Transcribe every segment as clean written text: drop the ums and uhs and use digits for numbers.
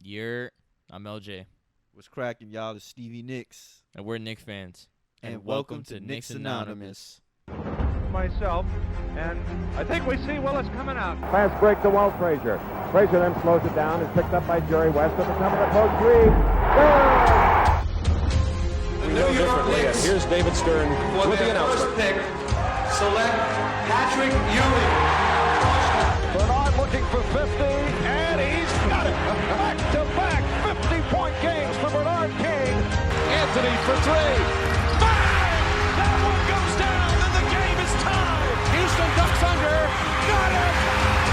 I'm LJ. What's cracking, y'all? It's Stevie Knicks. And we're Knicks fans. And welcome to Knicks Anonymous. Myself, and I think we see Willis coming out. Fast break to Walt Frazier. Frazier then slows it down. It's picked up by Jerry West at the top of the post. Three. The New York Knicks. Here's David Stern with the first pick, select Patrick Ewing. Bernard looking for 50, and he's got it. Back-to-back 50-point games for Bernard King. Anthony for three. Bang! That one goes down, and the game is tied. Houston ducks under. Got it!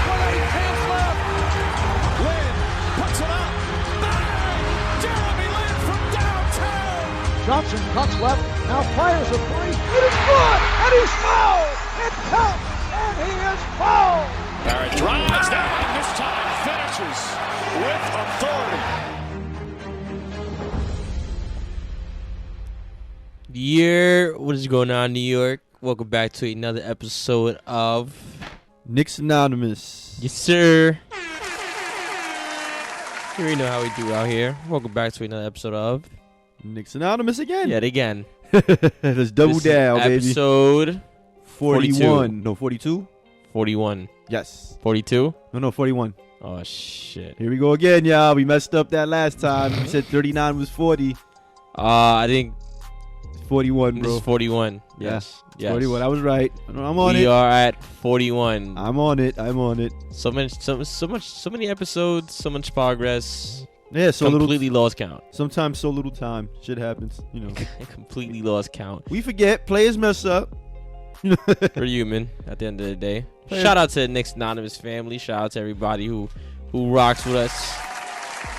With 8 tenths left. Lynn puts it up. Bang! Jeremy Lin from downtown. Johnson cuts left. Now fires a three. It is good! And he's fouled! It counts! And he is fouled! Barrett drives down, and this time finishes with authority. What is going on, New York? Welcome back to another episode of Knicks Anonymous. Yes, sir. You already know how we do out here. Welcome back to another episode of Knicks Anonymous again. Yet again. Let's double down, baby. Episode 41. No, 42? 41. Yes. 42? No, 41. Oh, shit. Here we go again, y'all. We messed up that last time. We said 39 was 40. I think 41, this bro. is 41. Yes. Yes. 41. I was right. I'm on it. We are at 41. I'm on it. So many episodes, so much progress. Yeah, so completely lost count. Sometimes so little time. Shit happens, you know. Completely lost count. We forget. Players mess up. We're human at the end of the day. Shout out to the Knicks Anonymous family. Shout out to everybody who rocks with us.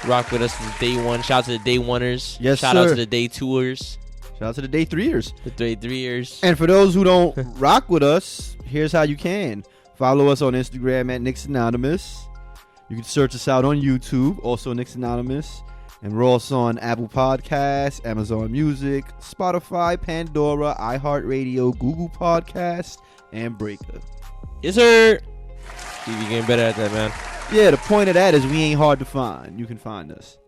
Rock with us since day one. Shout out to the day oneers. Yes, Shout sir. out to the day twos. Shout out to the day threeers. The day threeers. And for those who don't rock with us, here's how you can. Follow us on Instagram at Knicks Anonymous. You can search us out on YouTube, also Knicks Anonymous. And we're also on Apple Podcasts, Amazon Music, Spotify, Pandora, iHeartRadio, Google Podcasts, and Breaker. Yes, sir. Steve, you getting better at that, man. Yeah, the point of that is we ain't hard to find. You can find us.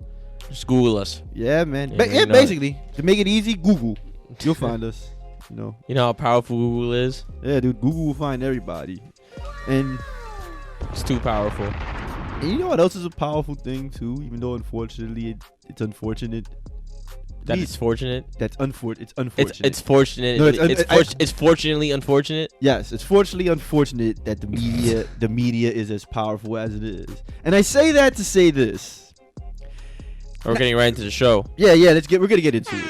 Just Google us. Yeah, man. Yeah, Basically, to make it easy, Google. You'll find us. You know how powerful Google is? Yeah, dude. Google will find everybody. And it's too powerful. And you know what else is a powerful thing too? Even though unfortunately it's unfortunate. That it's fortunate. It's unfortunate. It's fortunate. No, it's fortunately unfortunate. Yes, it's fortunately unfortunate that the media is as powerful as it is. And I say that to say this. We're getting right into the show. Yeah. We're gonna get into it.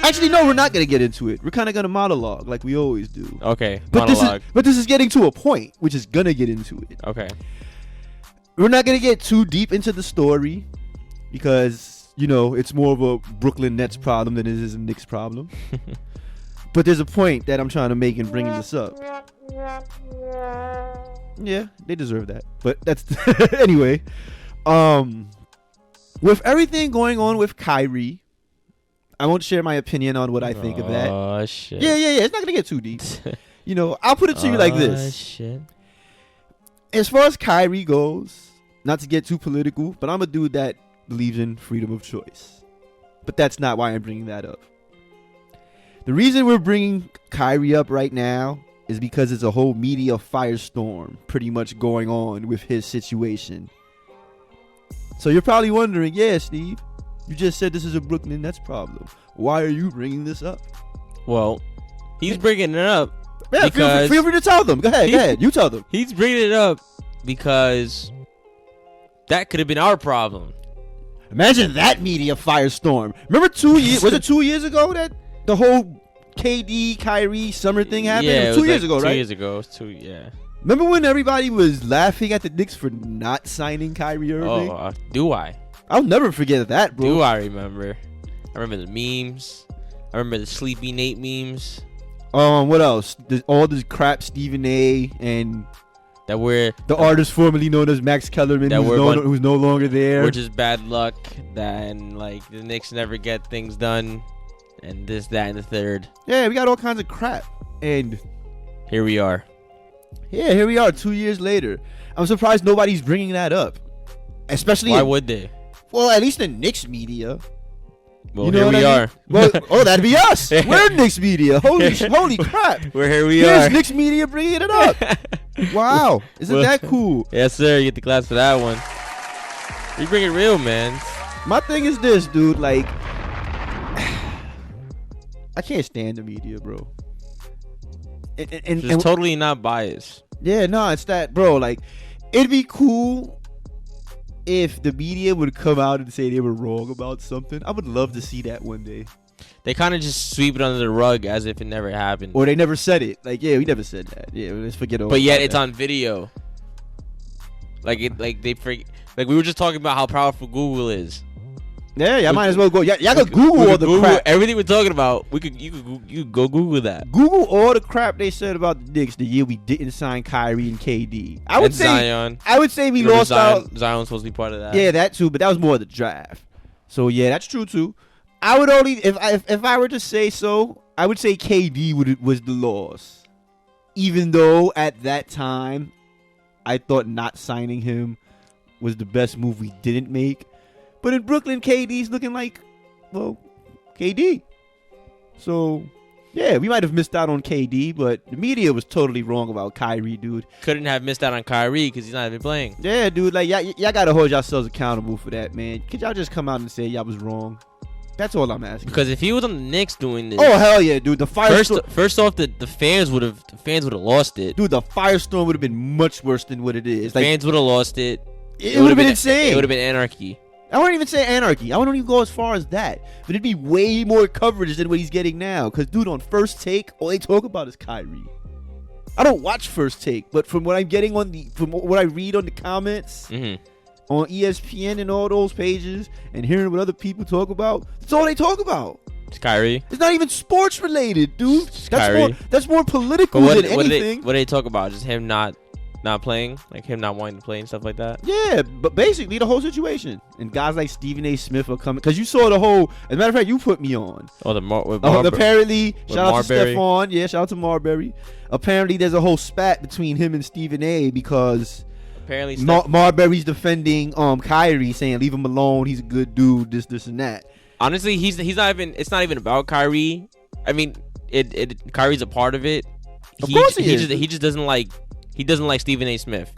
Actually, no, we're not gonna get into it. We're kind of gonna monologue like we always do. Okay. But monologue. This is getting to a point, which is gonna get into it. Okay. We're not going to get too deep into the story because, it's more of a Brooklyn Nets problem than it is a Knicks problem. But there's a point that I'm trying to make in bringing this up. Yeah, they deserve that. But that's anyway. With everything going on with Kyrie, I won't share my opinion on what I think of that. Oh, shit. Yeah. It's not going to get too deep. I'll put it to you like this. Shit. As far as Kyrie goes, not to get too political, but I'm a dude that believes in freedom of choice. But that's not why I'm bringing that up. The reason we're bringing Kyrie up right now is because it's a whole media firestorm pretty much going on with his situation. So you're probably wondering, yeah, Steve, you just said this is a Brooklyn Nets problem. Why are you bringing this up? Well, he's bringing it up. Yeah, feel free to tell them. Go ahead. You tell them. He's bringing it up because that could have been our problem. Imagine that media firestorm. Remember 2 years? Was it 2 years ago that the whole KD Kyrie summer thing happened? Yeah, it was 2 years ago, right? 2 years ago. It was yeah. Remember when everybody was laughing at the Knicks for not signing Kyrie Irving? Oh, do I? I'll never forget that, bro. Do I remember? I remember the memes. I remember the Sleepy Nate memes. What else? All this crap Stephen A. and that were the artist formerly known as Max Kellerman, who's no longer there. Which is bad luck. And the Knicks never get things done, and this, that, and the third. Yeah, we got all kinds of crap, and here we are. Yeah, here we are 2 years later. I'm surprised nobody's bringing that up. Especially why would they? Well, at least the Knicks media. Well, You know here what we I mean? are. Well, oh, that'd be us. We're Knicks media. Holy crap. We're here. We Here's are. Knicks media bringing it up. Wow. Isn't Well, that cool? Yes, sir. You get the class for that one. We bring it real, man. My thing is this, dude. Like, I can't stand the media, bro. And Just totally not biased. yeah, no, it's that, bro. Like, it'd be cool if the media would come out and say they were wrong about something. I would love to see that one day. They kind of just sweep it under the rug as if it never happened. Or they never said it. Like, yeah, we never said that. Yeah, let's forget all But yet about it's that. on video. Like we were just talking about how powerful Google is. Yeah, y'all might as well go. Y'all We could Google we all could the Google crap. everything we're talking about. You could go Google that. Google all the crap they said about the Knicks the year we didn't sign Kyrie and KD. I would And say Zion. we Remember lost out. Zion's supposed to be part of that. Yeah, that too, but that was more of the draft. So yeah, that's true too. I would only if I were to say so, I would say KD was the loss. Even though at that time I thought not signing him was the best move we didn't make. But in Brooklyn, KD's looking like, well, KD. So, yeah, we might have missed out on KD, but the media was totally wrong about Kyrie, dude. Couldn't have missed out on Kyrie because he's not even playing. Yeah, dude, like, y'all got to hold yourselves accountable for that, man. Could y'all just come out and say y'all was wrong? That's all I'm asking. Because if he was on the Knicks doing this, Oh, hell yeah, dude. The firestorm. first off, the fans would have lost it. Dude, the firestorm would have been much worse than what it is. Like, Fans would have lost it. it would have been insane. It would have been anarchy. I wouldn't even say anarchy. I wouldn't even go as far as that. But it'd be way more coverage than what he's getting now. Because, dude, on First Take, all they talk about is Kyrie. I don't watch First Take, but from what I'm getting from what I read on the comments on ESPN and all those pages, and hearing what other people talk about, that's all they talk about. It's Kyrie. It's not even sports related, dude. Kyrie. That's more political But than anything. what do they talk about? Just him not playing, like him not wanting to play and stuff like that. Yeah, but basically the whole situation. And guys like Stephen A. Smith are coming. Because you saw the whole, as a matter of fact, you put me on. Oh, Apparently, shout out to Marbury. Stephon. Yeah, shout out to Marbury. Apparently, there's a whole spat between him and Stephen A. because apparently Marbury's defending Kyrie, saying leave him alone. He's a good dude. This, and that. honestly, he's not even. It's not even about Kyrie. I mean, Kyrie's a part of it. Of course he is. He just doesn't like. He doesn't like Stephen A. Smith.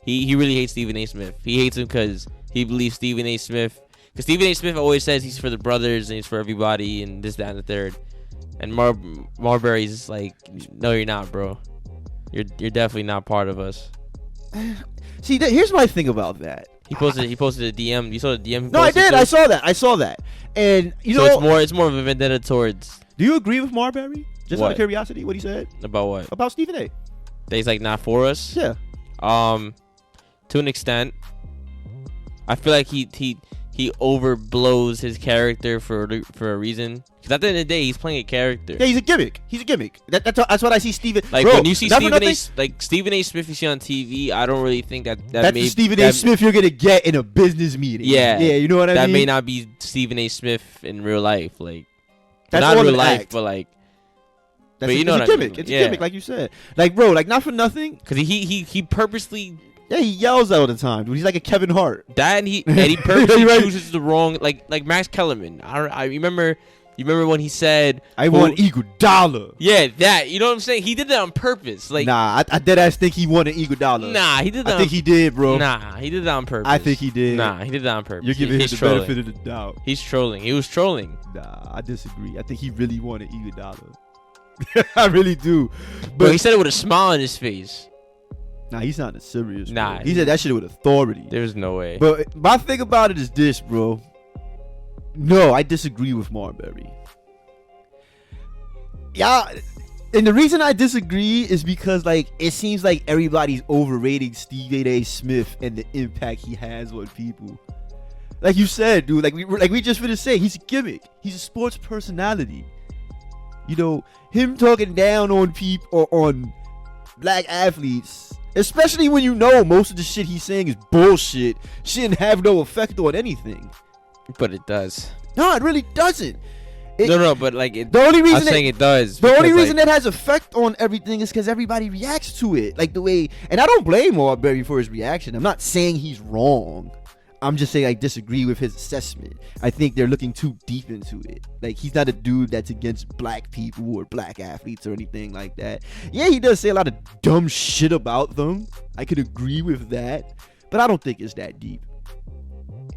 He really hates Stephen A. Smith. He hates him because he believes Stephen A. Smith. Because Stephen A. Smith always says he's for the brothers and he's for everybody and this, that, and the third. And Marbury's like, no, you're not, bro. You're definitely not part of us. See, here's my thing about that. He posted a DM. You saw the DM? No, I did. I saw that. And you know, it's more of a vendetta towards. Do you agree with Marbury? Just out What? of curiosity, what he said About what? about Stephen A. That he's like not for us. Yeah. To an extent, I feel like he overblows his character for a reason. Because at the end of the day, he's playing a character. Yeah, he's a gimmick. That's what I see Stephen. Like, bro, when you see not for Stephen A. Smith you see on TV, I don't really think that's the Stephen A. Smith you're gonna get in a business meeting. Yeah, you know what I mean. That may not be Stephen A. Smith in real life. Like, That's not all in real an life, act. but like, That's but you know it's what a I gimmick. mean. It's Yeah. a gimmick, like you said. Like, bro, like not for nothing. because he purposely Yeah, he yells all the time, dude. He's like a Kevin Hart. and he purposely Right. chooses the wrong like Max Kellerman. I remember. You remember when he said, I want Iguodala. Yeah, that. You know what I'm saying? He did that on purpose. Like, Nah, I deadass think he wanted Iguodala. nah, he did that. I think he did, bro. Nah, he did that on purpose. I think he did. Nah, he did that on purpose. You're giving him He's the trolling. benefit of the doubt. He's trolling. He was trolling. Nah, I disagree. I think he really wanted Iguodala. I really do. But he said it with a smile on his face. Nah, he's not serious. Nah, bro. He said that shit with authority. There's no way. But my thing about it is this, bro. No, I disagree with Marbury. Yeah, and the reason I disagree is because like it seems like everybody's overrating Stephen A. Smith and the impact he has on people. Like you said, dude, like we just finished saying, he's a gimmick. He's a sports personality. You know, him talking down on people or on black athletes, especially when you know most of the shit he's saying is bullshit, shouldn't have no effect on anything. But it does. No, it really doesn't. No, but like it, The only reason I'm saying it does. The only because, reason that has effect on everything is because everybody reacts to it. Like the way, and I don't blame Marbury for his reaction. I'm not saying he's wrong. I'm just saying I disagree with his assessment. I think they're looking too deep into it. Like, he's not a dude that's against black people or black athletes or anything like that. Yeah, he does say a lot of dumb shit about them. I could agree with that, but I don't think it's that deep.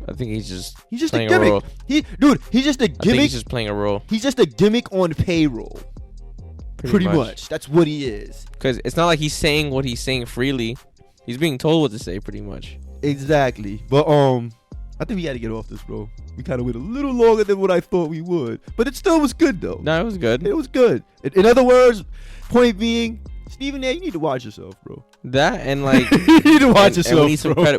I think he's just playing a gimmick. Role. He's just a gimmick. I think he's just playing a role. He's just a gimmick on payroll. Pretty much. That's what he is. Because it's not like he's saying what he's saying freely. He's being told what to say, pretty much. Exactly. But I think we got to get off this, bro. We kind of went a little longer than what I thought we would, but it still was good though. No, it was good. It was good. In other words, point being, Stephen A., you need to watch yourself, bro. That and like you need to watch yourself.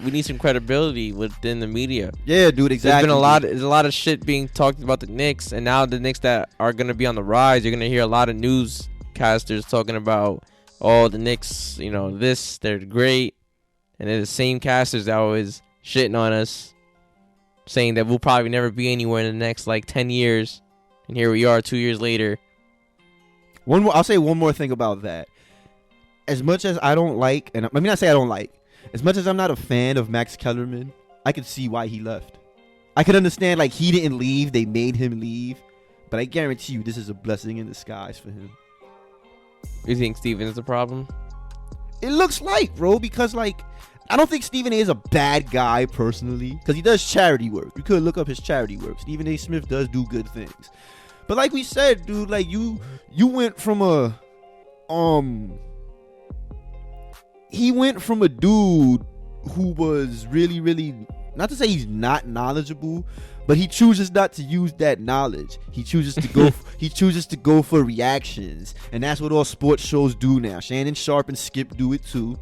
We need some credibility within the media. Yeah, dude. Exactly. There's a lot of shit being talked about the Knicks, and now the Knicks that are gonna be on the rise, you're gonna hear a lot of newscasters talking about, oh, the Knicks, they're great. And they're the same casters that was shitting on us, saying that we'll probably never be anywhere in the next 10 years. And here we are 2 years later. I'll say one more thing about that. As much as I don't like, and let me not say I don't like, as much as I'm not a fan of Max Kellerman, I could see why he left. I could understand he didn't leave, they made him leave. But I guarantee you this is a blessing in disguise for him. You think Steven is the problem? It looks like, bro, because I don't think Stephen A. is a bad guy personally, because he does charity work. You could look up his charity work. Stephen A. Smith does do good things. But like we said, dude, you went from he went from a dude who was really, really, not to say he's not knowledgeable, but he chooses not to use that knowledge. He chooses to go for reactions, and that's what all sports shows do now. Shannon Sharp and Skip do it too.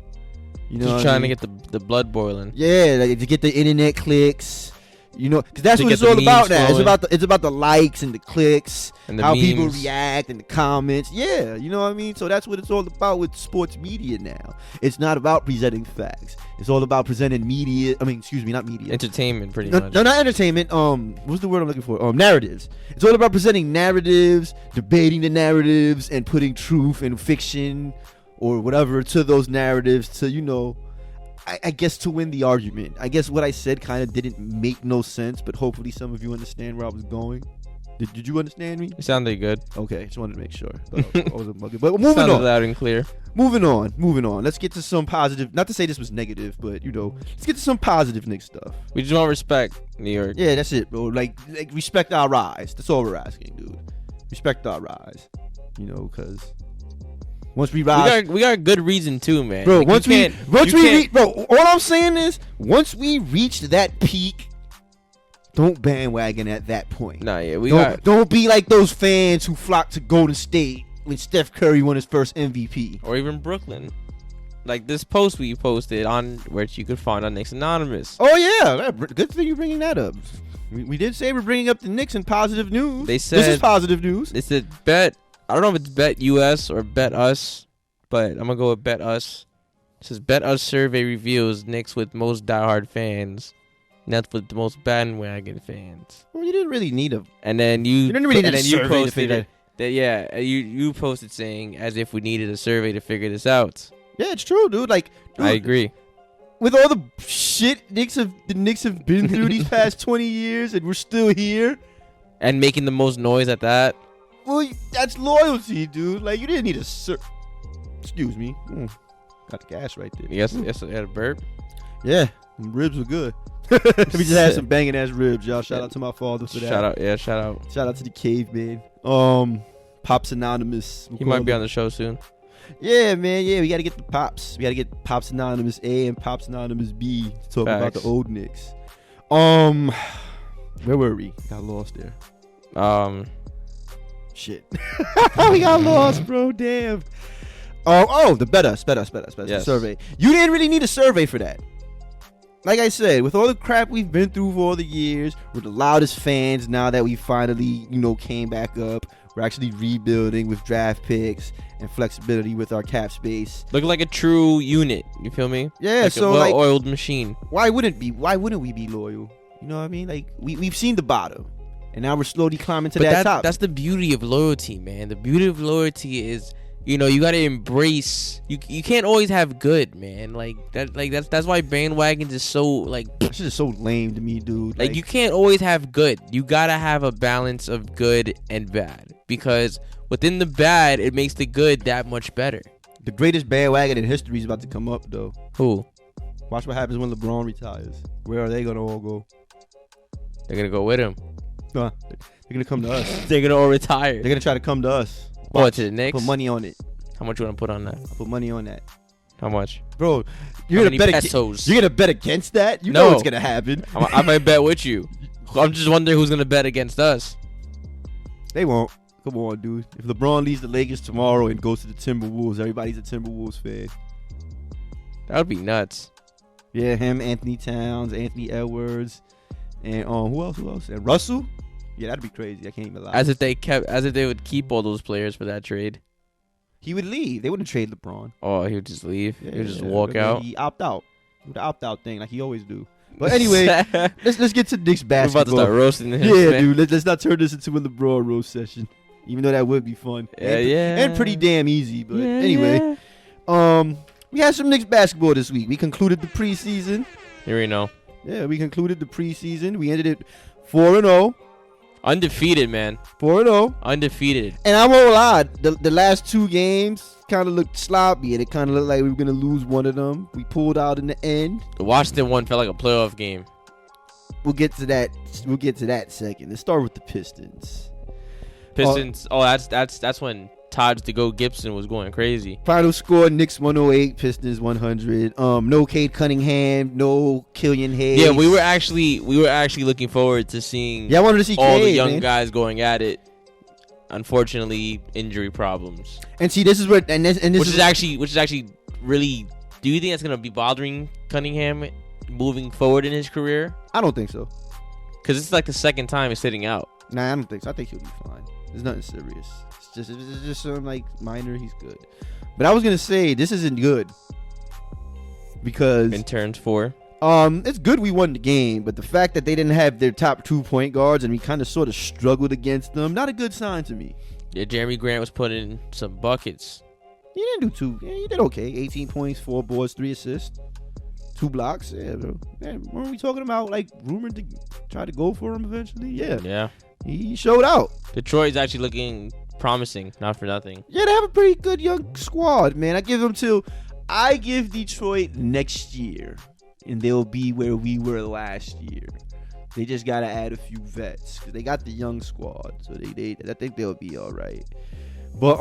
Just trying to get the blood boiling. Yeah, to get the internet clicks. Because that's what it's all about now. It's about the likes and the clicks, and how memes. People react and the comments. Yeah, you know what I mean? So that's what it's all about with sports media now. It's not about presenting facts. It's all about presenting media. Not media. Entertainment, pretty much. No, not entertainment. What's the word I'm looking for? Narratives. It's all about presenting narratives, debating the narratives, and putting truth and fiction or whatever to those narratives to, I guess to win the argument. I guess what I said kind of didn't make no sense, but hopefully some of you understand where I was going. Did you understand me? It sounded good. Okay, just wanted to make sure. I wasn't bugging. But moving sounded on. Loud and clear. Moving on. Let's get to some positive. Not to say this was negative, but let's get to some positive Knicks stuff. We just want respect, New York. Yeah, that's it, bro. Like respect our rise. That's all we're asking, dude. Respect our rise. Because once we rise, we got a good reason too, man. Bro, once we reach, bro, all I'm saying is once we reach that peak, don't bandwagon at that point. Nah, yeah, don't be like those fans who flocked to Golden State when Steph Curry won his first MVP, or even Brooklyn. Like this post we posted on, which you could find on Knicks Anonymous. Oh yeah, good thing you're bringing that up. We did say we're bringing up the Knicks in positive news. They said this is positive news. They said bet. I don't know if it's Bet US or Bet Us, but I'm going to go with Bet Us. It says Bet Us survey reveals Knicks with most diehard fans, Nets with the most bandwagon fans. Well, you didn't really need a... And then you posted it. You posted saying as if we needed a survey to figure this out. Yeah, it's true, dude. Dude, I agree. With all the shit the Knicks have been through these past 20 years and we're still here. And making the most noise at that. Well, that's loyalty, dude. You didn't need a excuse me. Got the gas right there. Yes, I had a burp. Yeah, ribs were good. We just had some banging ass ribs, y'all. Shout out to my father for that. Shout out. Shout out to the caveman. Pops Anonymous. He might be on the show soon. Yeah, man. Yeah, we got to get the Pops. We got to get Pops Anonymous A and Pops Anonymous B to talk about the old Knicks. Where were we? Got lost there. Shit. We got lost, bro. Damn. The Bet Us yes. survey. You didn't really need a survey for that. Like I said, with all the crap we've been through for all the years, we're the loudest fans now that we finally, came back up. We're actually rebuilding with draft picks and flexibility with our cap space. Look like a true unit. You feel me? Yeah, a well-oiled machine. Why wouldn't we be loyal? You know what I mean? We've seen the bottom. And now we're slowly climbing to that top. That's the beauty of loyalty, man. The beauty of loyalty is You know, you gotta embrace. You can't always have good, man. Like that's why bandwagons is so like. That shit is so lame to me, dude. Like you can't always have good. You gotta have a balance of good and bad, because within the bad, it makes the good that much better. The greatest bandwagon in history is about to come up, though. Who? Watch what happens when LeBron retires. Where are they gonna all go? They're gonna go with him. They're gonna come to us. They're gonna all retire. They're gonna try to come to us. Oh, to the Knicks. Put money on it. How much you wanna put on that? I'll put money on that. How much? Bro, you're gonna bet pesos? You're gonna bet against that? You No. know what's gonna happen. I might bet with you. I'm just wondering who's gonna bet against us. They won't. Come on, dude. If LeBron leaves the Lakers tomorrow and goes to the Timberwolves, everybody's a Timberwolves fan. That would be nuts. Yeah, him, Anthony Towns, Anthony Edwards, and who else? And Russell? Yeah, that'd be crazy. I can't even lie. As if they would keep all those players for that trade. He would leave. They wouldn't trade LeBron. Oh, he would just leave. Yeah, He would just walk out. He opt out. The opt out thing, like he always do. But anyway, let's get to Knicks We're basketball. about to start roasting him. Yeah, man. dude. Let's not turn this into a LeBron roast session. Even though that would be fun. And pretty damn easy. But anyway, we had some Knicks basketball this week. We concluded the preseason. Here we know. Yeah, we concluded the preseason. We ended it 4-0. Undefeated, man. 4-0. Undefeated. And I won't lie, the last two games kind of looked sloppy, and it kind of looked like we were going to lose one of them. We pulled out in the end. The Washington one felt like a playoff game. We'll get to that. We'll get to that second. Let's start with the Pistons. Pistons. That's when Todd's to go Gibson was going crazy. Final score: Knicks 108, Pistons 100. No Cade Cunningham, no Killian Hayes. Yeah, we were actually looking forward to seeing. Yeah, I wanted to see all Cade, the young man. guys going at it. Unfortunately, injury problems. And see, this is what Which is actually really. Do you think that's gonna be bothering Cunningham moving forward in his career? I don't think so. Because it's like the second time he's sitting out. Nah, I don't think so. I think he'll be fine. There's nothing serious. It's just something like minor. He's good. But I was gonna say this isn't good because In turns for. it's good we won the game, but the fact that they didn't have their top 2 point guards and we kind of sort of struggled against them, not a good sign to me. Yeah, Jeremy Grant was putting in some buckets. He didn't do too. Yeah, he did okay. 18 points, 4 boards, 3 assists, 2 blocks. Yeah, bro. Man, weren't we talking about like rumored to try to go for him eventually? Yeah. Yeah. He showed out. Detroit's actually looking promising, not for nothing. Yeah, they have a pretty good young squad, man. I give Detroit next year, and they'll be where we were last year. They just gotta add a few vets because they got the young squad, so I think they'll be all right. But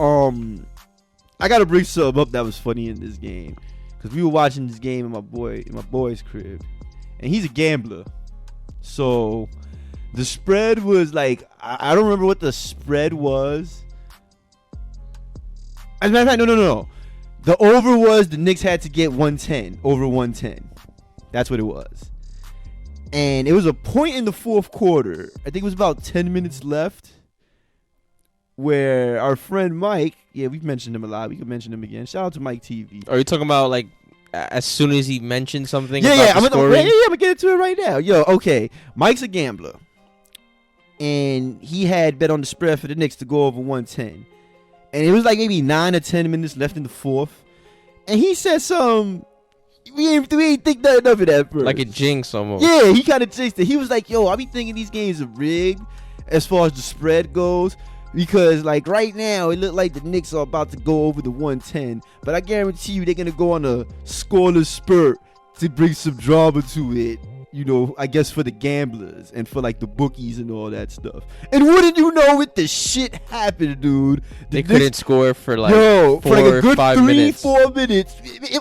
I gotta bring something up that was funny in this game because we were watching this game in my boy's crib, and he's a gambler, so the spread was like I don't remember what the spread was. As a matter of fact, no. The over was the Knicks had to get 110, over 110. That's what it was. And it was a point in the fourth quarter. I think it was about 10 minutes left where our friend Mike, yeah, we've mentioned him a lot. We could mention him again. Shout out to Mike TV. Are you talking about like as soon as he mentioned something? Yeah, about I'm the scoring? gonna get into it right now. Yo, okay. Mike's a gambler. And he had bet on the spread for the Knicks to go over 110. And it was like maybe 9 or 10 minutes left in the fourth. And he said something. We ain't think nothing of it at first. Like a jinx almost. Yeah, he kind of jinxed it. He was like, yo, I be thinking these games are rigged as far as the spread goes. Because, like, right now, it looked like the Knicks are about to go over the 110. But I guarantee you they're going to go on a scoreless spurt to bring some drama to it. You know, I guess for the gamblers and for, like, the bookies and all that stuff. And wouldn't you know it, the shit happened, dude. They couldn't score for, like, for like a good 5 3, minutes. 4 minutes.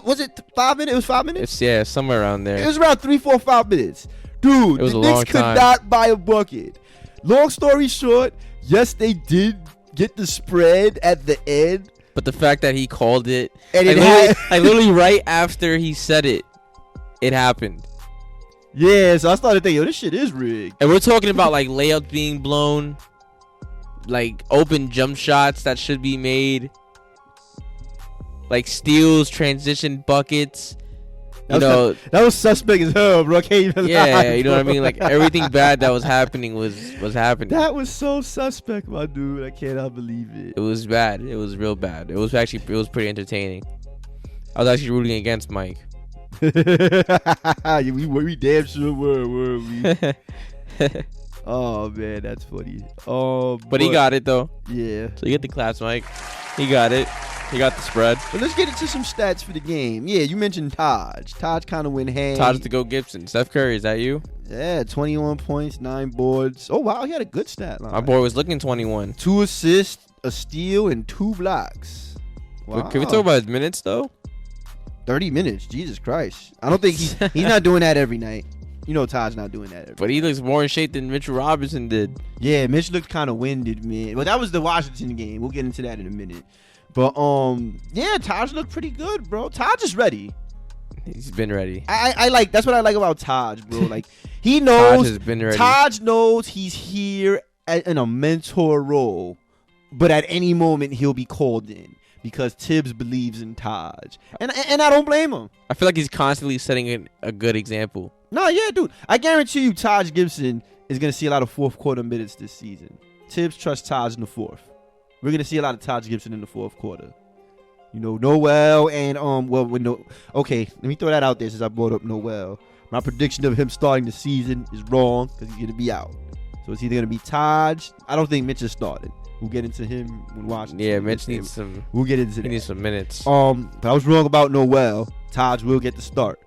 Was it 5 minutes? It was 5 minutes? It's, somewhere around there. It was around 3, 4, 5 minutes. Dude, It was the a long Knicks could time. not buy a bucket. Long story short, yes, they did get the spread at the end. But the fact that he called it, And like, it literally right after he said it, it happened. Yeah, so I started thinking, yo, this shit is rigged. And we're talking about like layups being blown, like open jump shots that should be made, like steals, transition buckets. That was suspect as hell, bro. I can't even lie, Yeah, you know what I bro. mean? Like, everything bad that was happening was happening. That was so suspect, my dude. I cannot believe it. It was bad. It was real bad. It was pretty entertaining. I was actually rooting against Mike. Yeah, we damn sure were we? Oh man, that's funny. But he got it though. Yeah. So you get the claps, Mike. He got it. He got the spread. But let's get into some stats for the game. Yeah, you mentioned Taj. Taj kind of went hand. Taj to go Gibson. Steph Curry, is that you? Yeah, 21 points, 9 boards. Oh wow, he had a good stat line. My boy was looking 21. 2 assists, a steal, and 2 blocks. Wow. Can we talk about his minutes though? 30 minutes. Jesus Christ. I don't think he's not doing that every night. You know Taj not doing that every But he looks more in shape than Mitchell Robinson did. Yeah, Mitch looked kind of winded, man. Well, that was the Washington game. We'll get into that in a minute. But yeah, Taj looked pretty good, bro. Taj is ready. He's been ready. I like that's what I like about Taj, bro. Like he knows Taj has been ready. Taj knows he's here in a mentor role, but at any moment he'll be called in because Tibbs believes in Taj, and I don't blame him. I feel like he's constantly setting a good example. No, yeah, dude. I guarantee you, Taj Gibson is gonna see a lot of fourth quarter minutes this season. Tibbs trusts Taj in the fourth. We're gonna see a lot of Taj Gibson in the fourth quarter. You know, Noel and okay, let me throw that out there since I brought up Noel. My prediction of him starting the season is wrong because he's gonna be out. So it's either gonna be Taj. I don't think Mitch is starting. We'll get into him when Washington. Yeah, Mitch needs some. We'll get into that. He needs some minutes. But I was wrong about Noel. Taj will get the start.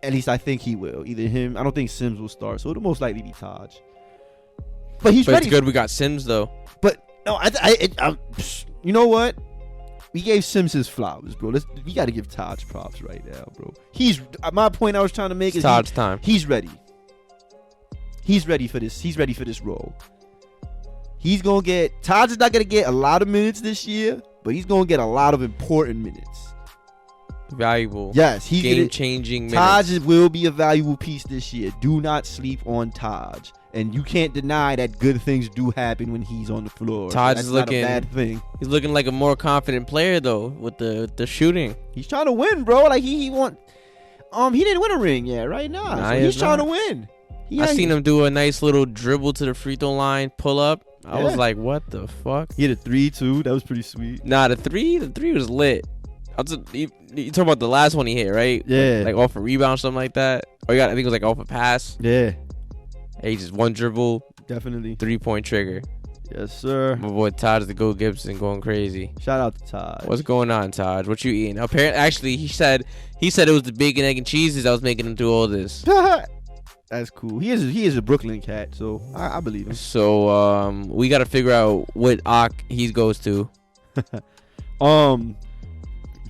At least I think he will. Either him. I don't think Sims will start, so it'll most likely be Taj. But he's ready. It's good we got Sims though. But no, you know what? We gave Sims his flowers, bro. We got to give Taj props right now, bro. My point I was trying to make is Taj's time. He's ready. He's ready for this. He's ready for this role. Taj is not gonna get a lot of minutes this year, but he's gonna get a lot of important minutes. Valuable. Yes, he's game-changing minutes. Taj will be a valuable piece this year. Do not sleep on Taj. And you can't deny that good things do happen when he's on the floor. Taj That's is not looking. a bad thing. He's looking like a more confident player though with the shooting. He's trying to win, bro. Like he didn't win a ring yet, right now. Nah, So he he's has trying not. to win. I seen him do a nice little dribble to the free throw line, pull up. I was like, what the fuck? He hit a 3 too. That was pretty sweet. Nah, the three was lit. You talking about the last one he hit, right? Yeah. Like off a rebound, something like that. Or I think it was like off a pass. Yeah. Hey, just one dribble, Definitely. 3-point trigger. Yes, sir. My boy Taj the Go Gibson going crazy. Shout out to Taj. What's going on, Taj? What you eating? Apparently, actually, he said it was the bacon, egg, and cheeses that was making him do all this. That's cool. He is a Brooklyn cat, so I believe him. So we got to figure out what Ak he goes to.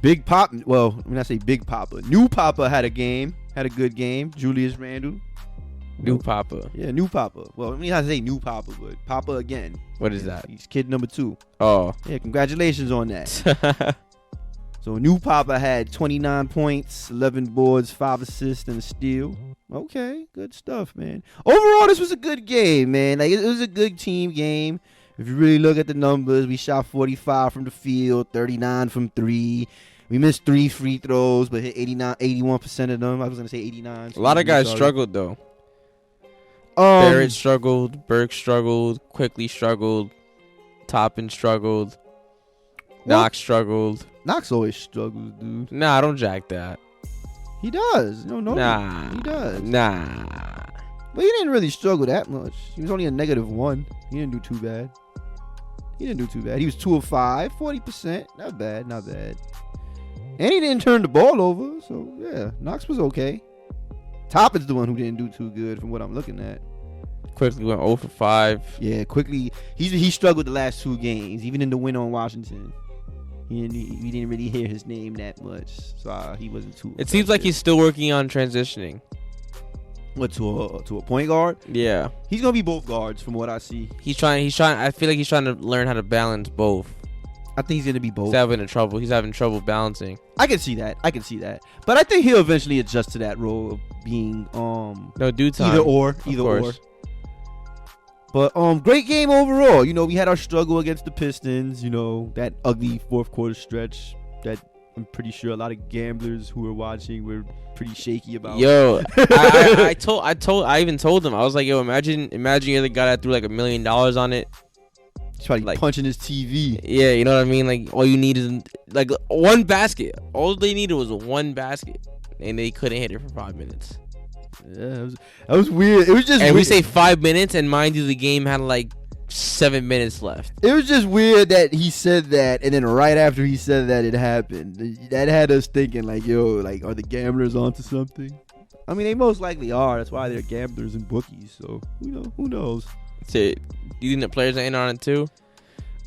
Big Pop. Well, when I say Big Papa, New Papa had a good game. Julius Randle. New Papa. Yeah, New Papa. Well, I mean, I say New Papa, but Papa again. What is that? He's kid number 2. Oh. Yeah, congratulations on that. So New Papa had 29 points, 11 boards, 5 assists, and a steal. Okay, good stuff, man. Overall, this was a good game, man. Like it was a good team game. If you really look at the numbers, we shot 45 from the field, 39 from 3. We missed 3 free throws, but hit 81% of them. I was gonna say 89. A lot of guys struggled though. Barrett Barrett struggled, Burke struggled, Quickly struggled, Toppin struggled, Knox struggled. Knox always struggles, dude. Nah, don't jack that. He does. No, Nah. he does. Nah. But he didn't really struggle that much. He was only a -1. He didn't do too bad. He was 2 of 5, 40%. Not bad. And he didn't turn the ball over. So, yeah, Knox was okay. Toppin's the one who didn't do too good from what I'm looking at. Quickly went 0 for 5. Yeah, Quickly. He struggled the last 2 games, even in the win on Washington. We didn't really hear his name that much, so he wasn't too. It seems like he's still working on transitioning. What, to a point guard? Yeah. He's gonna be both guards from what I see. He's trying. I feel like he's trying to learn how to balance both. I think he's gonna be both. He's having trouble balancing. I can see that. But I think he'll eventually adjust to that role of being no due time. Either or. But great game overall. You know, we had our struggle against the Pistons. You know, that ugly fourth quarter stretch that I'm pretty sure a lot of gamblers who were watching were pretty shaky about. Yo, I even told them, I was like, yo, imagine you're the guy that threw like $1 million on it. He's probably like, punching his TV. Yeah, you know what I mean? Like, all you need is like one basket. All they needed was one basket, and they couldn't hit it for 5 minutes. Yeah, that was weird. It was just. And weird. we say 5 minutes, and mind you, the game had like 7 minutes left. It was just weird that he said that, and then right after he said that, it happened. That had us thinking, like, yo, like, are the gamblers onto something? I mean, they most likely are. That's why they're gamblers and bookies. So who knows? So, do you think the players are in on it too?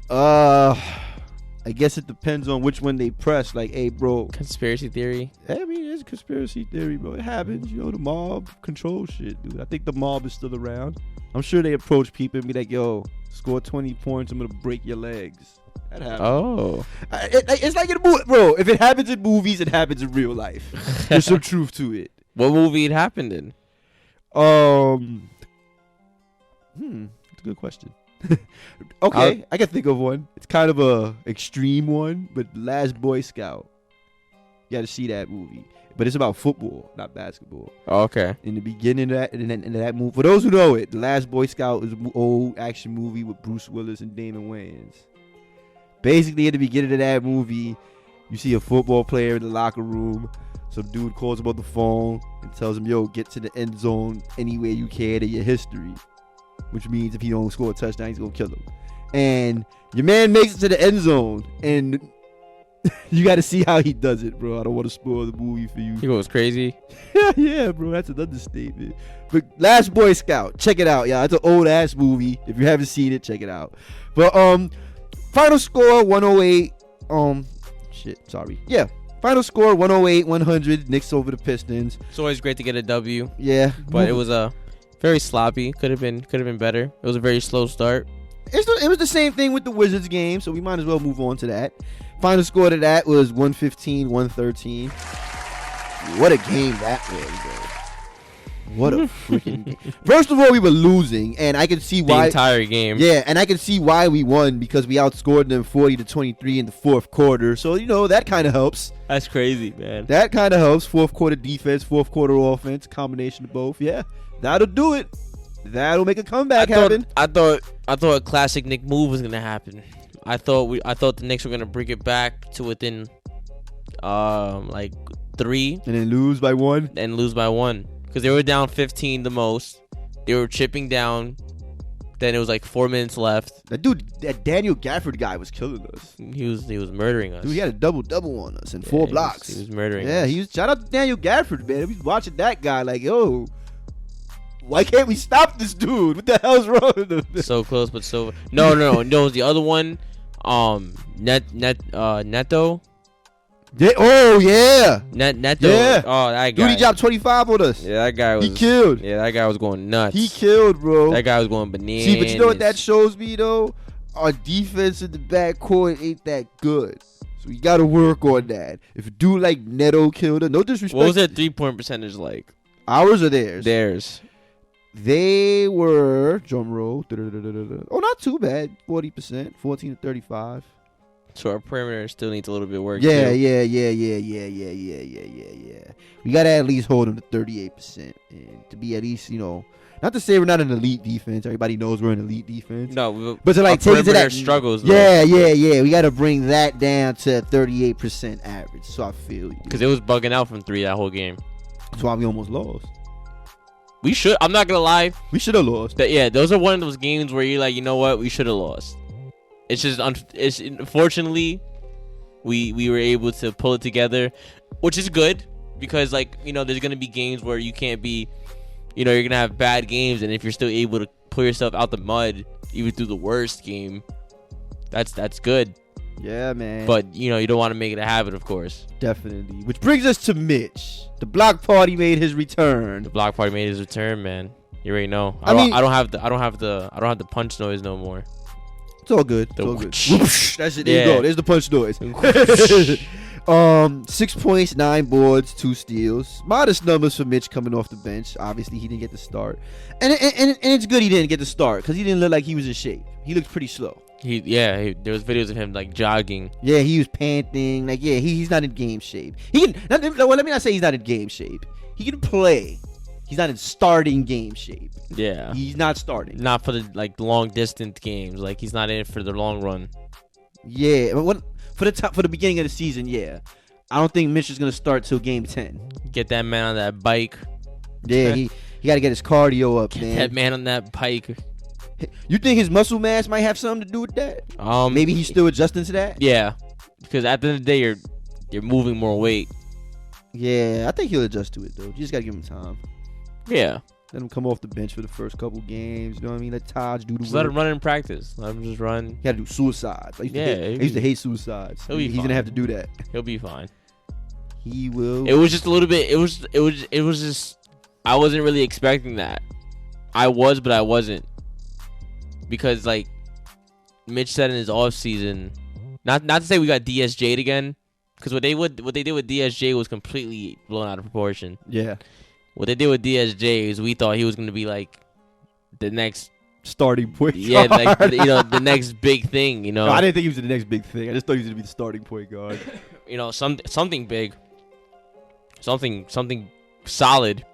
I guess it depends on which one they press. Like, hey, bro. Conspiracy theory. I mean, it's a conspiracy theory, bro. It happens. You know, the mob controls shit, dude. I think the mob is still around. I'm sure they approach people and be like, yo, score 20 points, I'm going to break your legs. That happens. Oh. It's like in a movie. Bro, if it happens in movies, it happens in real life. There's some truth to it. What movie it happened in? That's a good question. Okay, I can think of one. It's kind of a extreme one, but Last Boy Scout. You got to see that movie. But it's about football, not basketball. Oh, okay. In the beginning of that movie, for those who know it, The Last Boy Scout is an old action movie with Bruce Willis and Damon Wayans. Basically, at the beginning of that movie, you see a football player in the locker room. Some dude calls him on the phone and tells him, yo, get to the end zone any way you can in your history. Which means if he don't score a touchdown, he's going to kill him. And your man makes it to the end zone, and you got to see how he does it, bro. I don't want to spoil the movie for you. He goes crazy. Yeah, bro, that's an understatement. But Last Boy Scout, check it out, y'all. It's an old ass movie. If you haven't seen it, check it out. But final score 108. Final score 108-100. Knicks over the Pistons. It's always great to get a W. Yeah, but it was a very sloppy. Could have been better. It was a very slow start. It was the same thing with the Wizards game, so we might as well move on to that. Final score to that was 115-113. What a game that was, bro. What a freaking game. First of all, we were losing, and I could see why. The entire game. Yeah, and I could see why we won, because we outscored them 40-23 in the fourth quarter. So, that kind of helps. That's crazy, man. That kind of helps. Fourth quarter defense, fourth quarter offense, combination of both. Yeah, that'll do it. That'll make a comeback happen. I thought a classic Knick move was gonna happen. I thought the Knicks were gonna bring it back to within like 3 and then lose by 1 because they were down 15 the most. They were chipping down. Then it was like 4 minutes left. That Daniel Gafford guy was killing us. He was murdering us. Dude, he had a double on us in 4 blocks. He was murdering us. Shout out to Daniel Gafford, man. We was watching that guy like, yo, why can't we stop this dude? What the hell's wrong with him? So close, but so no. The other one, Neto. Yeah, oh yeah, Neto. Yeah. Oh, that guy. Dude, he dropped 25 on us. Yeah, that guy was. He killed. Yeah, that guy was going nuts. He killed, bro. That guy was going bananas. See, but you know what that shows me though? Our defense in the backcourt ain't that good. So we gotta work on that. If a dude like Neto killed her, no disrespect. What was their 3-point percentage like? Ours or theirs? Theirs. They were, drum roll, oh, not too bad, 40%, 14-35. So our perimeter still needs a little bit of work. Yeah. too. We gotta at least hold them to 38%, and to be at least, not to say we're not an elite defense. Everybody knows we're an elite defense. No, but to like take it to that struggles. Though. Yeah. We gotta bring that down to 38% average. So I feel you, because it was bugging out from 3 that whole game. That's why we almost lost. We should. I'm not gonna lie. We should have lost. Those are one of those games where you're like, you know what? We should have lost. It's just, unfortunately, we were able to pull it together, which is good because, there's gonna be games where you can't be, you're gonna have bad games, and if you're still able to pull yourself out the mud, even through the worst game, that's good. Yeah, man. But you don't want to make it a habit, of course. Definitely. Which brings us to Mitch. The block party made his return. The block party made his return, man. You already know. I mean, I don't have the punch noise no more. It's all good. It's all good. That's it. There you go. There's the punch noise. 6 points, 9 boards, 2 steals. Modest numbers for Mitch coming off the bench. Obviously, he didn't get the start, and it's good he didn't get the start because he didn't look like he was in shape. He looked pretty slow. There was videos of him like jogging. Yeah, he was panting. Like, yeah, he's not in game shape. He can. Let me not say he's not in game shape. He can play. He's not in starting game shape. Yeah, he's not starting. Not for the long distance games. Like he's not in it for the long run. Yeah, but for the beginning of the season, yeah. I don't think Mitch is gonna start till game 10. Get that man on that bike. Yeah, he got to get his cardio up, Get man. that man on that bike. You think his muscle mass might have something to do with that? Maybe he's still adjusting to that. Yeah, because at the end of the day, you're moving more weight. Yeah, I think he'll adjust to it though. You just gotta give him time. Yeah. Let him come off the bench for the first couple games. You know what I mean? Let Taj do the work. Let him run in practice. Let him just run. He gotta do suicides. I used to hate suicides. He's gonna have to do that. He'll be fine. He will. It was just a little bit. It was just. I wasn't really expecting that. I was, but I wasn't. Because like Mitch said in his off season, not to say we got DSJ'd again, because what they did with DSJ was completely blown out of proportion. Yeah. What they did with DSJ is we thought he was going to be like the next starting point guard. Yeah, like the next big thing. No, I didn't think he was the next big thing. I just thought he was going to be the starting point guard. Something big, something solid,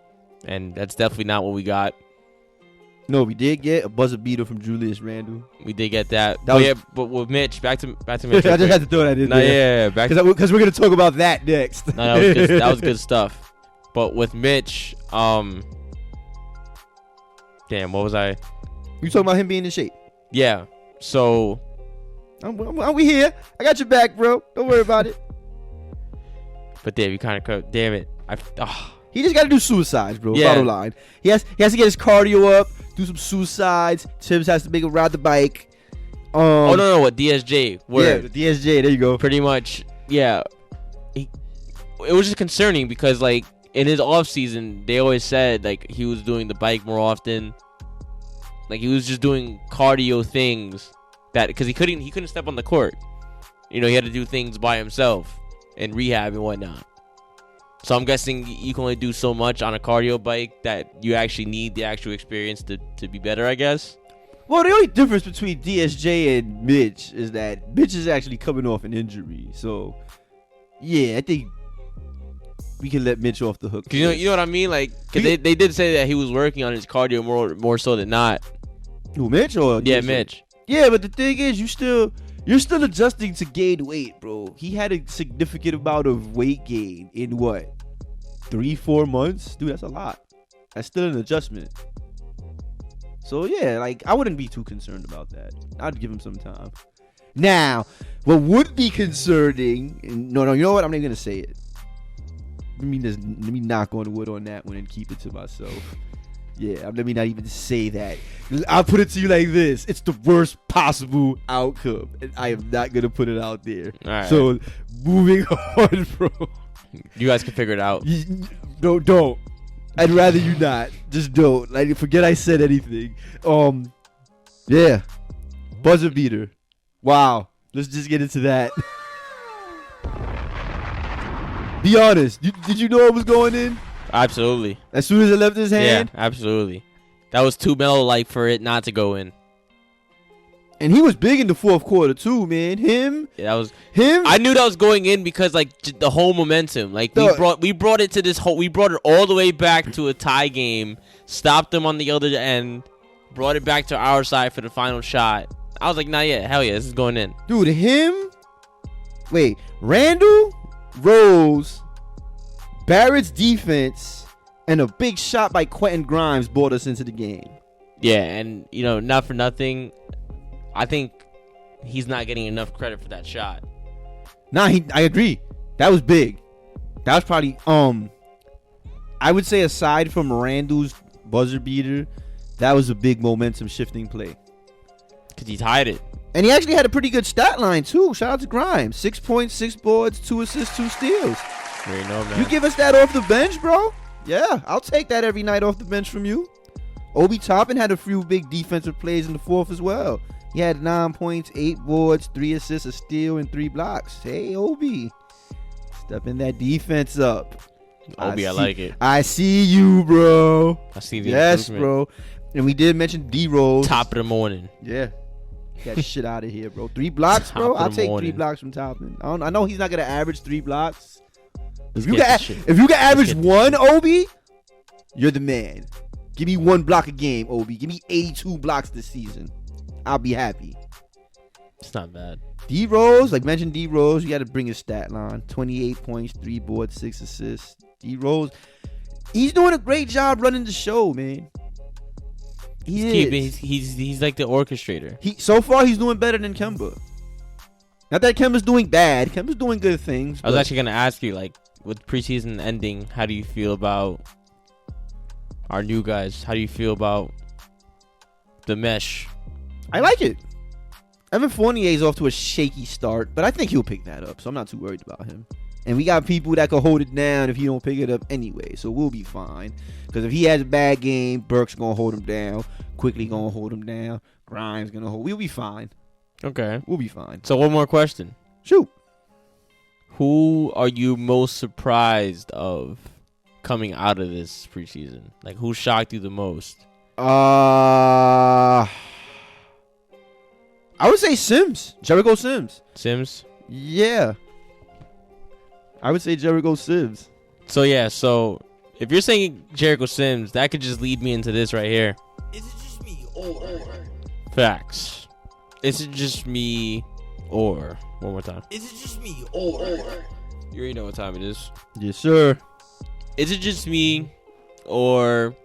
and that's definitely not what we got. No, we did get a buzzer beater from Julius Randle. We did get that. But with Mitch, back to Mitch. I just had to throw that in there. Yeah, back because we're gonna talk about that next. No, that was good stuff. But with Mitch, damn, what was I? You talking about him being in shape? Yeah. So, we here? I got your back, bro. Don't worry about it. But damn, you kind of damn it. He just got to do suicides, bro. Yeah. Bottom line, he has to get his cardio up, do some suicides. Tibbs has to make him ride the bike. What DSJ? Word. Yeah, the DSJ. There you go. Pretty much, yeah. It was just concerning because like in his off season, they always said like he was doing the bike more often. Like he was just doing cardio things that because he couldn't step on the court. He had to do things by himself and rehab and whatnot. So I'm guessing you can only do so much on a cardio bike that you actually need the actual experience to be better, I guess. Well, the only difference between DSJ and Mitch is that Mitch is actually coming off an injury. So, yeah, I think we can let Mitch off the hook. Cause you know what I mean? Like, cause they did say that he was working on his cardio more so than not. Who, Mitch or yeah, DSJ? Mitch. Yeah, but the thing is, you're still adjusting to gain weight, bro. He had a significant amount of weight gain in what? 3-4 months? Dude, that's a lot. That's still an adjustment. So, yeah, like, I wouldn't be too concerned about that. I'd give him some time. Now, what would be concerning... No, you know what? I'm not even going to say it. Let me knock on wood on that one and keep it to myself. Yeah, let me not even say that. I'll put it to you like this. It's the worst possible outcome. And I am not going to put it out there. All right. So, moving on, bro. You guys can figure it out. Don't. I'd rather you not. Just don't. Like, forget I said anything. Yeah. Buzzer beater. Wow. Let's just get into that. Be honest. Did you know it was going in? Absolutely. As soon as it left his hand? Yeah, absolutely. That was too mellow for it not to go in. And he was big in the fourth quarter too, man. Him. I knew that was going in because the whole momentum. Like we brought it to this whole. We brought it all the way back to a tie game. Stopped them on the other end. Brought it back to our side for the final shot. I was like, nah, yeah, hell yeah, this is going in. Dude, Randle, Rose, Barrett's defense, and a big shot by Quentin Grimes brought us into the game. Yeah, and not for nothing, I think he's not getting enough credit for that shot. Nah, I agree. That was big. That was probably I would say aside from Randall's buzzer beater, that was a big momentum shifting play. Cause he tied it. And he actually had a pretty good stat line too. Shout out to Grimes. 6 points, 6 boards, 2 assists, 2 steals. There you know, man. You give us that off the bench, bro? Yeah, I'll take that every night off the bench from you. Obi Toppin had a few big defensive plays in the fourth as well. He had 9 points, 8 boards, 3 assists, a steal, and 3 blocks. Hey, Obi. Stepping that defense up. Obi, I like it. I see you, bro. I see the Yes, improvement. bro. And we did mention D-Rose. Top of the morning. Yeah. Get shit out of here, bro. 3 blocks, bro. I'll take 3 blocks from Toppin. I know he's not gonna average 3 blocks. If you can average 1, Obi, you're the man. Give me 1 block a game, Obi. Give me 82 blocks this season. I'll be happy. It's not bad. D Rose, like mentioned, D Rose, you got to bring his stat line: 28 points, 3 boards, 6 assists. D Rose, he's doing a great job running the show, man. He's like the orchestrator. So far he's doing better than Kemba. Not that Kemba's doing bad. Kemba's doing good things. I was actually gonna ask you, like, with preseason ending, how do you feel about our new guys? How do you feel about the mesh? I like it. Evan Fournier's off to a shaky start, but I think he'll pick that up, so I'm not too worried about him. And we got people that can hold it down if he don't pick it up anyway, so we'll be fine. Because if he has a bad game, Burke's going to hold him down. Quickly going to hold him down. Grimes going to hold. We'll be fine. Okay. We'll be fine. So one more question. Shoot. Who are you most surprised of coming out of this preseason? Like, who shocked you the most? I would say Sims. Jericho Sims. Sims? Yeah. I would say Jericho Sims. So if you're saying Jericho Sims, that could just lead me into this right here. Is it just me or? Facts. Is it just me or? One more time. Is it just me or? You already know what time it is. Yes, sir. Is it just me or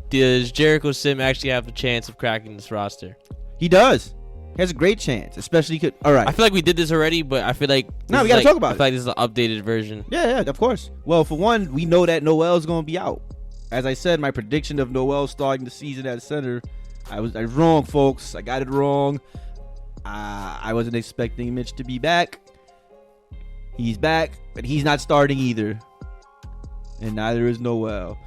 does Jericho Sim actually have a chance of cracking this roster? He does. He has a great chance, especially all right. I feel like we did this already, but I feel like we gotta talk about it. I feel like this is an updated version. Yeah, of course. Well, for one, we know that Noel's gonna be out. As I said, my prediction of Noel starting the season at center, I was wrong, folks. I got it wrong. I wasn't expecting Mitch to be back. He's back, but he's not starting either, and neither is Noel.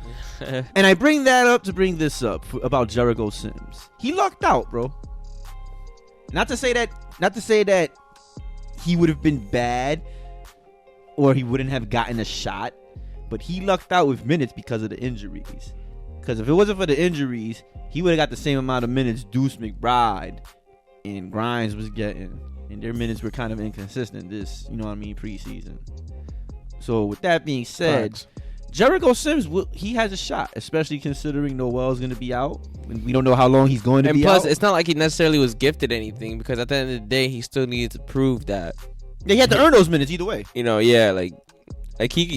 And I bring that up to bring this up about Jericho Sims. He lucked out, bro. Not to say that he would have been bad or he wouldn't have gotten a shot, but he lucked out with minutes because of the injuries. Because if it wasn't for the injuries, he would have got the same amount of minutes Deuce McBride and Grimes was getting, and their minutes were kind of inconsistent preseason. So with that being said, Facts. Jericho Sims, he has a shot, especially considering Noel's going to be out. And we don't know how long he's going to be out. And plus, it's not like he necessarily was gifted anything, because at the end of the day, he still needed to prove that. Yeah, he had to earn those minutes either way. You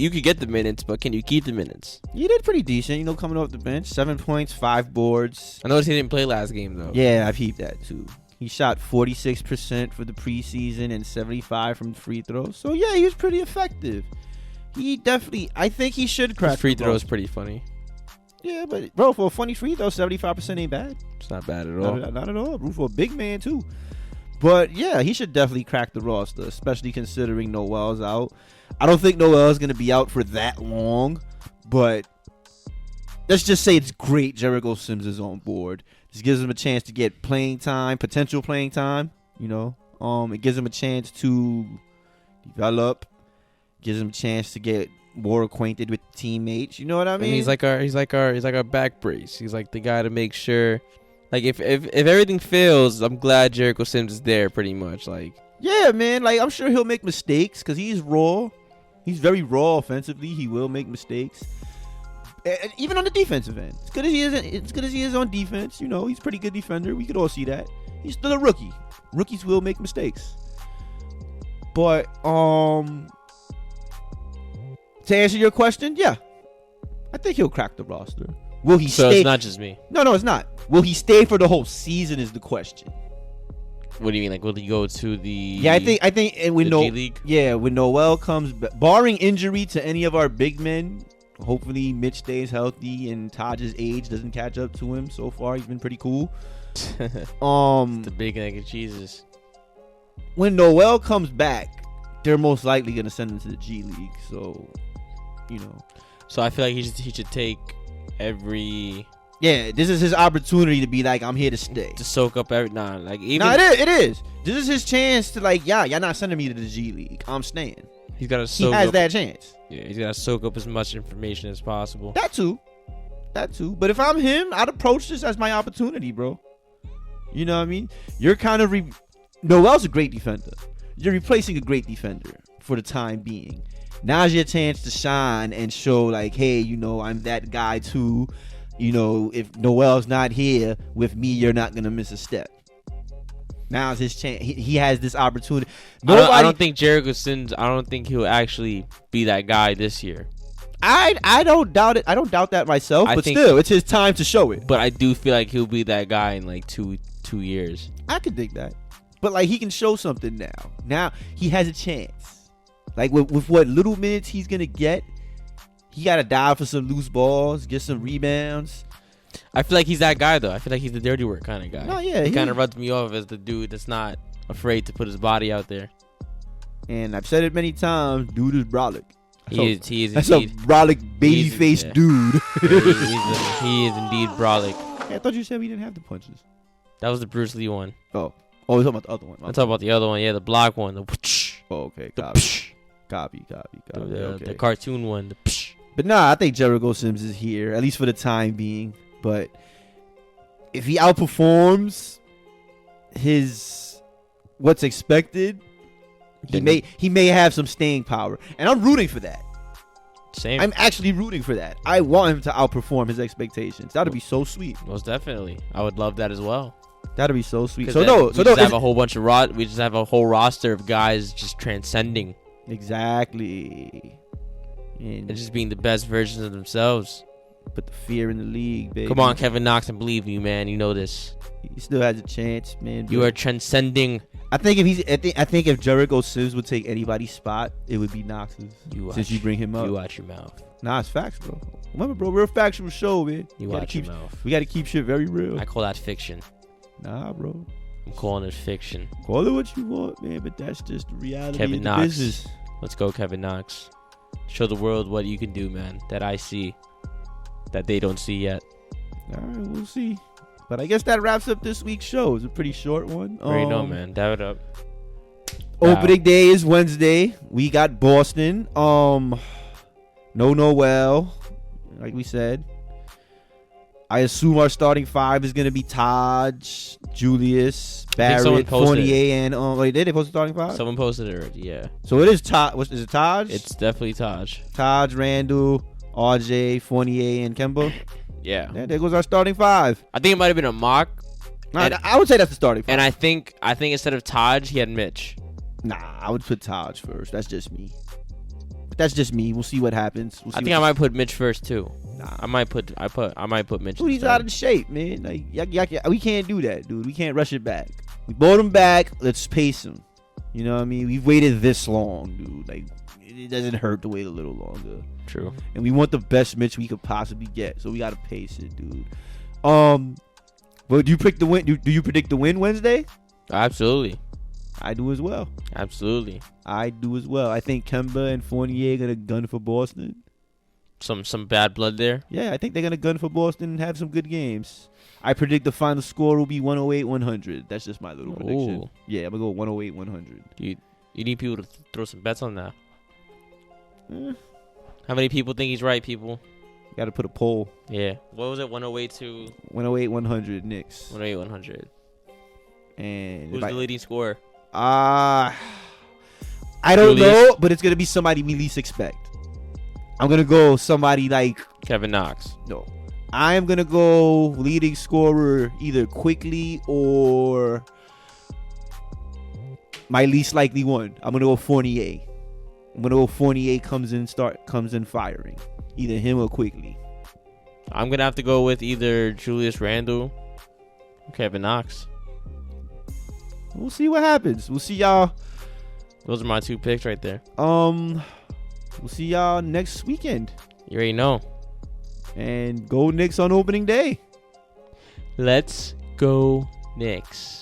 could get the minutes, but can you keep the minutes? He did pretty decent, coming off the bench. 7 points, 5 boards. I noticed he didn't play last game, though. Yeah, I've heaped that, too. He shot 46% for the preseason and 75% from free throws. So, yeah, he was pretty effective. I think he should crack. His free throw is pretty funny. Yeah, but bro, for a funny free throw, 75% ain't bad. It's not bad at all. Not at all. For a big man too. But yeah, he should definitely crack the roster, especially considering Noel's out. I don't think Noel's gonna be out for that long, but let's just say it's great Jericho Sims is on board. This gives him a chance to get playing time, potential playing time. It gives him a chance to develop. Gives him a chance to get more acquainted with teammates. You know what I mean? And he's like our back brace. He's like the guy to make sure, like if everything fails, I'm glad Jericho Sims is there. Pretty much, like. Yeah, man. Like, I'm sure he'll make mistakes because he's raw. He's very raw offensively. He will make mistakes, and even on the defensive end. As good as he is on defense, he's a pretty good defender. We could all see that. He's still a rookie. Rookies will make mistakes, but to answer your question, yeah, I think he'll crack the roster. Will he stay? So it's not just me. No, it's not. Will he stay for the whole season is the question. What do you mean? Like, will he go to the? Yeah, I think, and when G League? Yeah, when Noel comes back, barring injury to any of our big men, hopefully Mitch stays healthy and Taj's age doesn't catch up to him. So far, he's been pretty cool. The big egg of Jesus. When Noel comes back, they're most likely gonna send him to the G League. So, So I feel like he should take every. Yeah, this is his opportunity to be like, I'm here to stay. To soak up every. It is. This is his chance to y'all not sending me to the G League. I'm staying. He's got to soak He has up, that chance. Yeah, he's got to soak up as much information as possible. That too. But if I'm him, I'd approach this as my opportunity, bro. You know what I mean? You're kind of Noel's a great defender. You're replacing a great defender for the time being. Now's your chance to shine and show like, hey, you know, I'm that guy too. You know, if Noel's not here with me, you're not gonna miss a step. Now's his chance. He has this opportunity. I don't think Jericho Sims. I don't think he'll actually be that guy this year. I don't doubt it. I don't doubt that myself. But still, it's his time to show it. But I do feel like he'll be that guy in like two years. I could dig that. But like he can show something now. Now he has a chance. Like with what little minutes he's gonna get, he gotta dive for some loose balls, get some rebounds. I feel like he's that guy though. I feel like he's the dirty work kind of guy. No, yeah, he kind of rubs me off as the dude that's not afraid to put his body out there. And I've said it many times, dude is brolic. He is that's indeed. A brolic baby-faced dude. He is indeed brolic. Hey, I thought you said we didn't have the punches. That was the Bruce Lee one. Oh, we're talking about the other one. I'm talking about the other one. Yeah, the block one. The okay. Copy. The cartoon one. The But nah, I think Jericho Sims is here, at least for the time being. But if he outperforms what's expected, he may have some staying power. And I'm rooting for that. Same. I'm actually rooting for that. I want him to outperform his expectations. That'd be so sweet. Most definitely. I would love that as well. That'd be so sweet. We just have a whole bunch of we just have a whole roster of guys just transcending. Exactly. And just being the best versions of themselves. Put the fear in the league, baby. Come on, Kevin Knox, I believe in you, man. You know this. He still has a chance, man. You are transcending. I think if Jericho Sims would take anybody's spot, it would be Knox's. Since you bring him up. You watch your mouth. Nah, it's facts, bro. Remember, bro, we're a factual show, man. You watch your mouth. We got to keep shit very real. I call that fiction. Nah, bro. I'm calling it fiction. Call it what you want, man, but that's just the reality Kevin of the Knox. business. Let's go, Kevin Knox. Show the world what you can do, man. That I see. That they don't see yet. All right, we'll see. But I guess that wraps up this week's show. It's a pretty short one. Right on, man. Dive it up. Opening day is Wednesday. We got Boston. No Noel, like we said. I assume our starting five is gonna be Taj, Julius, Barrett, Fournier, and wait, did they post the starting five? Someone posted it already, yeah. So it is Taj. Is it Taj? It's definitely Taj. Taj, Randall, RJ, Fournier, and Kemba. Yeah. There goes our starting five. I think it might have been a mock. I would say that's the starting five. And I think instead of Taj, he had Mitch. Nah, I would put Taj first. That's just me. We'll see what happens. I think I might put Mitch first too. Nah, I might put Mitch. Dude, he's out of shape, man. Like, we can't do that, dude. We can't rush it back. We brought him back. Let's pace him. You know what I mean? We've waited this long, dude. Like, it doesn't hurt to wait a little longer. True. And we want the best Mitch we could possibly get, so we gotta pace it, dude. But do you pick the win? Do you predict the win Wednesday? Absolutely. I do as well. Absolutely. I do as well. I think Kemba and Fournier are gonna gun for Boston. Some bad blood there. Yeah, I think they're gonna gun for Boston and have some good games. I predict the final score will be 108-100. That's just my little prediction. Yeah, I'm gonna go 108-100. You need people to throw some bets on that. How many people think he's right, people? Got to put a poll. Yeah. What was it? 108 to 108-100 Knicks. 108-100. And who's the leading scorer? I don't know, but it's gonna be somebody we least expect. I'm gonna go somebody like Kevin Knox. No, I am gonna go leading scorer either quickly or my least likely one. I'm gonna go Fournier. Fournier comes in firing, either him or quickly. I'm gonna have to go with either Julius Randle or Kevin Knox. We'll see what happens. We'll see y'all. Those are my two picks right there. We'll see y'all next weekend. You already know. And go Knicks on opening day. Let's go Knicks.